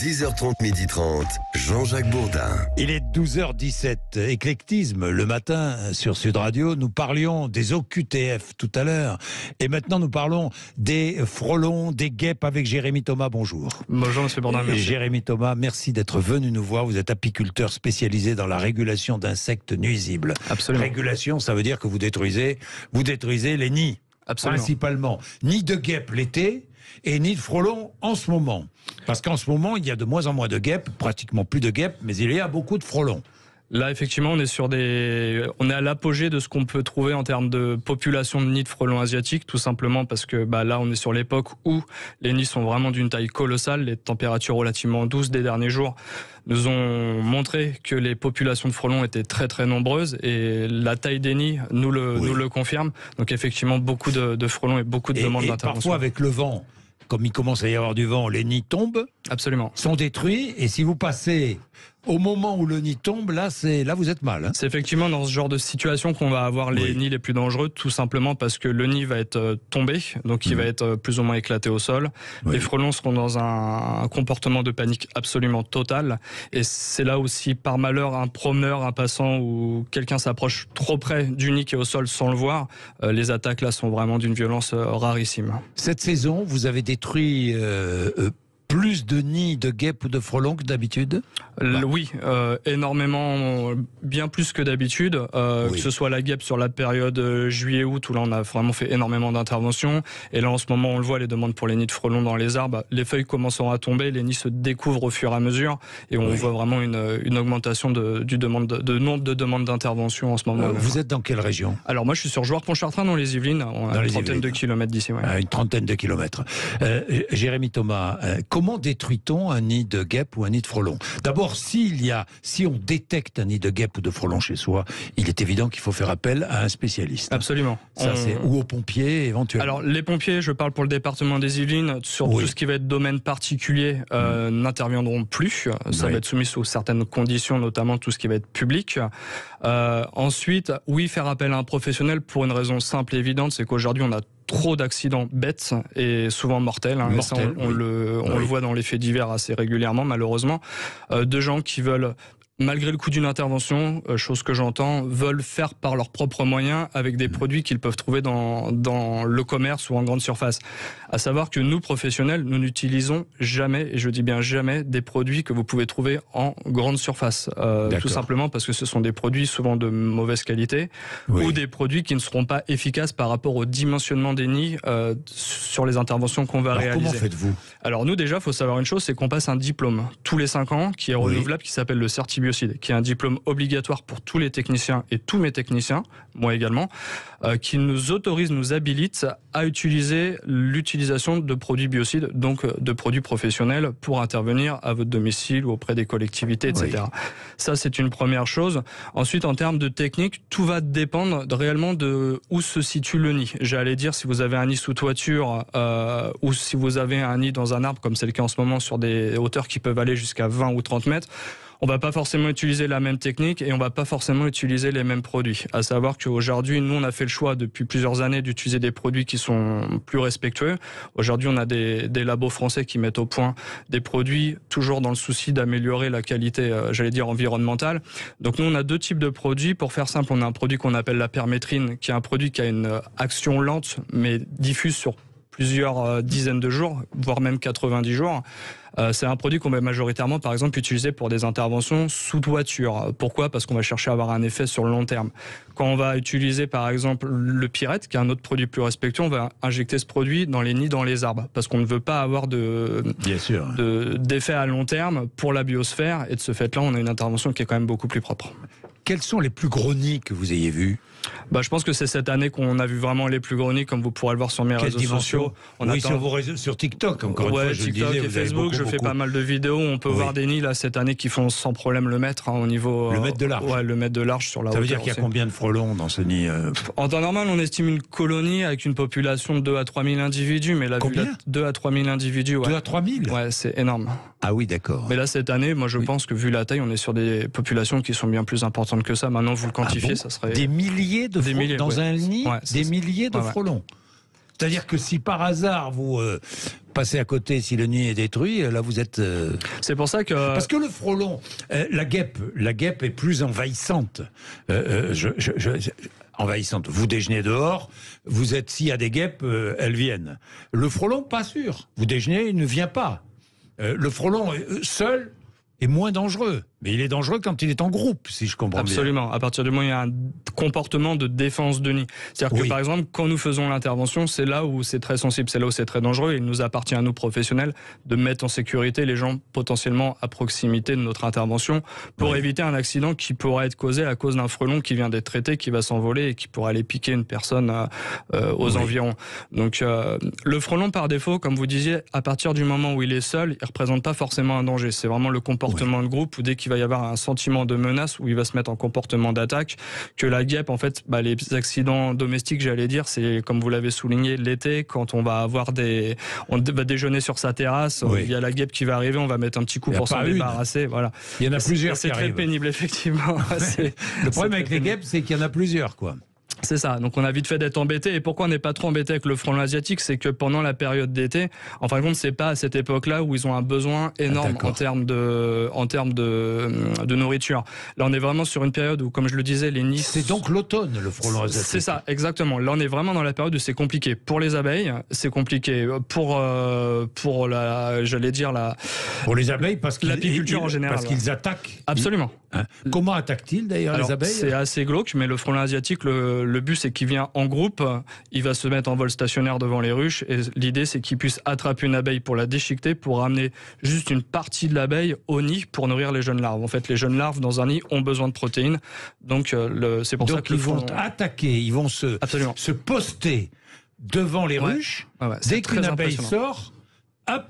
10h30, 12h30, Jean-Jacques Bourdin. Il est 12h17, éclectisme le matin sur Sud Radio. Nous parlions des OQTF tout à l'heure et maintenant nous parlons des frelons, des guêpes avec Jérémy Thomas. Bonjour. Bonjour Monsieur Bourdin, merci. Jérémy Thomas, merci d'être venu nous voir. Vous êtes apiculteur spécialisé dans la régulation d'insectes nuisibles. Absolument. Régulation, ça veut dire que vous détruisez les nids. Absolument. Principalement. Ni de guêpes l'été et ni de frelons en ce moment. Parce qu'en ce moment, il y a de moins en moins de guêpes, pratiquement plus de guêpes, mais il y a beaucoup de frelons. Là, effectivement, on est à l'apogée de ce qu'on peut trouver en termes de population de nids de frelons asiatiques, tout simplement parce que là, on est sur l'époque où les nids sont vraiment d'une taille colossale. Les températures relativement douces des derniers jours nous ont montré que les populations de frelons étaient très très nombreuses et la taille des nids nous le confirme. Donc effectivement, beaucoup de frelons et beaucoup de demandes d'intervention. Parfois, avec le vent, comme il commence à y avoir du vent, les nids tombent. Absolument. Sont détruits, et si vous passez au moment où le nid tombe, là vous êtes mal. C'est effectivement dans ce genre de situation qu'on va avoir les nids les plus dangereux, tout simplement parce que le nid va être tombé, donc il va être plus ou moins éclaté au sol. Les frelons seront dans un comportement de panique absolument total, et c'est là aussi par malheur un promeneur, un passant ou quelqu'un s'approche trop près du nid qui est au sol sans le voir, les attaques là sont vraiment d'une violence rarissime. Cette saison, vous avez détruit plus de nids de guêpes ou de frelons que d'habitude ? Oui, énormément, bien plus que d'habitude, que ce soit la guêpe sur la période juillet-août, où là on a vraiment fait énormément d'interventions, et là en ce moment on le voit, les demandes pour les nids de frelons dans les arbres, les feuilles commenceront à tomber, les nids se découvrent au fur et à mesure, et on voit vraiment une augmentation de nombre de demandes d'intervention en ce moment. Vous êtes dans quelle région ? Alors moi je suis sur Jouarre-Pontchartrain dans les Yvelines, à une trentaine de kilomètres d'ici. Une trentaine de kilomètres. Jérémy Thomas, comment détruit-on un nid de guêpe ou un nid de frelon ? D'abord, si on détecte un nid de guêpe ou de frelon chez soi, il est évident qu'il faut faire appel à un spécialiste. Absolument. Ou aux pompiers éventuellement. Alors les pompiers, je parle pour le département des Yvelines, sur tout ce qui va être domaine particulier, n'interviendront plus. Ça va être soumis sous certaines conditions, notamment tout ce qui va être public. Ensuite, faire appel à un professionnel pour une raison simple et évidente, c'est qu'aujourd'hui on a trop d'accidents bêtes et souvent mortels. On le voit dans les faits divers assez régulièrement, malheureusement, de gens qui veulent, malgré le coût d'une intervention, chose que j'entends, veulent faire par leurs propres moyens avec des produits qu'ils peuvent trouver dans le commerce ou en grande surface. À savoir que nous, professionnels, nous n'utilisons jamais, et je dis bien jamais, des produits que vous pouvez trouver en grande surface. Tout simplement parce que ce sont des produits souvent de mauvaise qualité ou des produits qui ne seront pas efficaces par rapport au dimensionnement des nids sur les interventions qu'on va réaliser. Comment faites-vous ? Alors nous, déjà, il faut savoir une chose, c'est qu'on passe un diplôme tous les 5 ans qui est renouvelable, qui s'appelle le Certibiocide, qui est un diplôme obligatoire pour tous les techniciens et tous mes techniciens, moi également, qui nous autorise, nous habilite à utiliser l'utilisation de produits biocides, donc de produits professionnels pour intervenir à votre domicile ou auprès des collectivités, etc. Ça, c'est une première chose. Ensuite, en termes de technique, tout va dépendre réellement de où se situe le nid. J'allais dire, si vous avez un nid sous toiture ou si vous avez un nid dans un arbre, comme c'est le cas en ce moment sur des hauteurs qui peuvent aller jusqu'à 20 ou 30 mètres, on va pas forcément utiliser la même technique et on va pas forcément utiliser les mêmes produits. À savoir qu'aujourd'hui, nous, on a fait le choix depuis plusieurs années d'utiliser des produits qui sont plus respectueux. Aujourd'hui, on a des labos français qui mettent au point des produits toujours dans le souci d'améliorer la qualité, environnementale. Donc nous, on a 2 types de produits. Pour faire simple, on a un produit qu'on appelle la permétrine, qui est un produit qui a une action lente mais diffuse sur plusieurs dizaines de jours, voire même 90 jours. C'est un produit qu'on va majoritairement, par exemple, utiliser pour des interventions sous toiture. Pourquoi ? Parce qu'on va chercher à avoir un effet sur le long terme. Quand on va utiliser, par exemple, le Pyrète, qui est un autre produit plus respectueux, on va injecter ce produit dans les nids, dans les arbres, parce qu'on ne veut pas avoir d'effet à long terme pour la biosphère. Et de ce fait-là, on a une intervention qui est quand même beaucoup plus propre. Quels sont les plus gros nids que vous ayez vus ? Je pense que c'est cette année qu'on a vu vraiment les plus gros nids, comme vous pourrez le voir sur mes réseaux sociaux. Sur vos réseaux, sur TikTok, encore une fois, je TikTok le disais, et Facebook, je fais pas mal de vidéos. On peut voir des nids là cette année qui font sans problème le mètre au niveau. Le mètre de large. Le mètre de large sur la hauteur. Ça veut dire qu'il y a combien de frelons dans ce nid En temps normal, on estime une colonie avec une population de 2 à 3 000 individus, mais là, combien 2 à 3 000 individus. 2 à 3 000 ? Ouais, c'est énorme. Ah oui, d'accord. Mais là, cette année, moi, je pense que vu la taille, on est sur des populations qui sont bien plus importantes que ça. Maintenant, vous le quantifiez, ça serait des milliers de frelons dans un nid, des milliers de frelons. C'est-à-dire que si par hasard vous passez à côté, si le nid est détruit, là vous êtes... C'est pour ça que... Parce que le frelon, la guêpe est plus envahissante. Envahissante. Vous déjeunez dehors, vous êtes, s'il y a des guêpes, elles viennent. Le frelon, pas sûr. Vous déjeunez, il ne vient pas. Le frelon seul est moins dangereux. Mais il est dangereux quand il est en groupe, si je comprends bien. Absolument. À partir du moment où il y a un comportement de défense de nid. C'est-à-dire que, par exemple, quand nous faisons l'intervention, c'est là où c'est très sensible, c'est là où c'est très dangereux. Il nous appartient à nous, professionnels, de mettre en sécurité les gens potentiellement à proximité de notre intervention pour éviter un accident qui pourrait être causé à cause d'un frelon qui vient d'être traité, qui va s'envoler et qui pourrait aller piquer une personne aux environs. Donc, le frelon, par défaut, comme vous disiez, à partir du moment où il est seul, il ne représente pas forcément un danger. C'est vraiment le comportement de groupe où dès qu'il va y avoir un sentiment de menace, où il va se mettre en comportement d'attaque, que la guêpe, en fait, les accidents domestiques, j'allais dire, c'est comme vous l'avez souligné, l'été, quand on va avoir on va déjeuner sur sa terrasse, il y a la guêpe qui va arriver, on va mettre un petit coup pour s'en débarrasser, voilà. Il y en a plusieurs qui arrivent. C'est très pénible, effectivement. Le problème avec les guêpes, c'est qu'il y en a plusieurs, quoi. C'est ça, donc on a vite fait d'être embêté. Et pourquoi on n'est pas trop embêté avec le frelon asiatique, c'est que pendant la période d'été, en fin de compte, c'est pas à cette époque-là où ils ont un besoin énorme en termes de nourriture. Là, on est vraiment sur une période où, comme je le disais, les nids... C'est donc l'automne, le frelon asiatique. C'est ça, exactement. Là, on est vraiment dans la période où c'est compliqué. Pour les abeilles, c'est compliqué. Pour les abeilles, parce qu'ils... L'apiculture en général. Parce qu'ils attaquent. Absolument. Comment attaquent-ils, d'ailleurs, les abeilles ? C'est assez glauque, mais le frelon asiatique, le but, c'est qu'il vient en groupe, il va se mettre en vol stationnaire devant les ruches, et l'idée, c'est qu'il puisse attraper une abeille pour la déchiqueter, pour ramener juste une partie de l'abeille au nid pour nourrir les jeunes larves. En fait, les jeunes larves, dans un nid, ont besoin de protéines, donc c'est pour ça que ils vont attaquer, ils vont se poster devant les ruches, dès qu'une abeille sort, hop,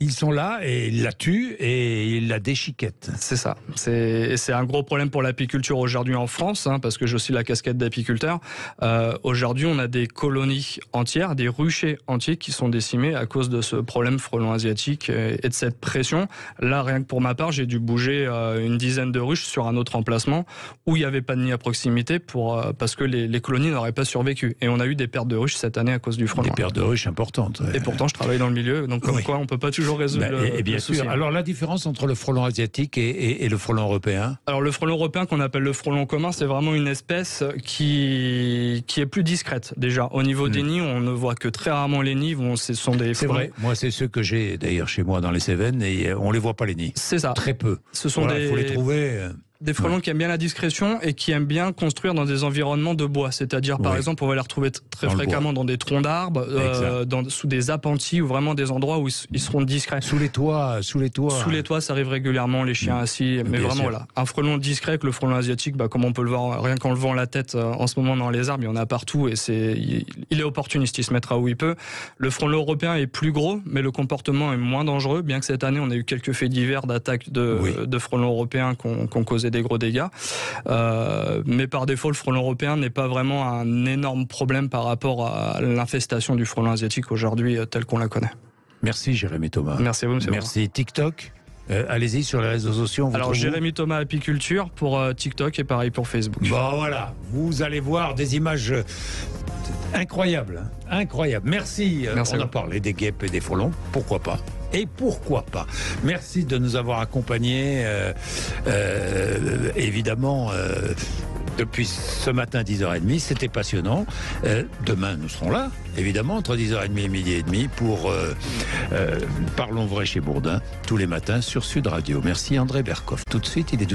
ils sont là et ils la tuent et ils la déchiquettent. C'est ça. C'est un gros problème pour l'apiculture aujourd'hui en France, parce que j'ai aussi la casquette d'apiculteur. Aujourd'hui, on a des colonies entières, des ruchers entiers qui sont décimés à cause de ce problème frelon asiatique et de cette pression. Là, rien que pour ma part, j'ai dû bouger une dizaine de ruches sur un autre emplacement où il n'y avait pas de nid à proximité parce que les colonies n'auraient pas survécu. Et on a eu des pertes de ruches cette année à cause du frelon. Des pertes de ruches importantes. Et pourtant, je travaille dans le milieu, donc comme quoi, on ne peut pas toujours résoudre et bien sûr. souci. Alors la différence entre le frelon asiatique et le frelon européen ? Alors le frelon européen, qu'on appelle le frelon commun, c'est vraiment une espèce qui est plus discrète déjà. Au niveau des nids, on ne voit que très rarement les nids. Ce sont des frelons... C'est vrai, moi c'est ceux que j'ai d'ailleurs chez moi dans les Cévennes et on les voit pas les nids. C'est ça. Très peu. Ce sont il faut les trouver... Des frelons qui aiment bien la discrétion et qui aiment bien construire dans des environnements de bois. C'est-à-dire, par exemple, on va les retrouver très fréquemment dans des troncs d'arbres, sous des appentis ou vraiment des endroits où ils seront discrets. Sous les toits. Sous les toits, ça arrive régulièrement, les chiens assis. Mais vraiment, voilà. Un frelon discret que le frelon asiatique, comme on peut le voir, rien qu'en levant la tête en ce moment dans les arbres, il y en a partout et il est opportuniste, il se mettra où il peut. Le frelon européen est plus gros, mais le comportement est moins dangereux, bien que cette année, on a eu quelques faits divers d'attaques de frelons européens qui ont causé des gros dégâts. Mais par défaut, le frelon européen n'est pas vraiment un énorme problème par rapport à l'infestation du frelon asiatique aujourd'hui telle qu'on la connaît. Merci Jérémy Thomas. Merci à vous, monsieur. Merci. TikTok, allez-y sur les réseaux sociaux. Alors Jérémy Thomas Apiculture pour TikTok et pareil pour Facebook. Bon voilà, vous allez voir des images incroyables. Merci. On a parlé des guêpes et des frelons, pourquoi pas. Et pourquoi pas. Merci de nous avoir accompagnés, évidemment, depuis ce matin 10h30. C'était passionnant. Demain, nous serons là, évidemment, entre 10h30 et midi et demi pour Parlons vrai chez Bourdin, tous les matins sur Sud Radio. Merci André Berkoff. Tout de suite, il est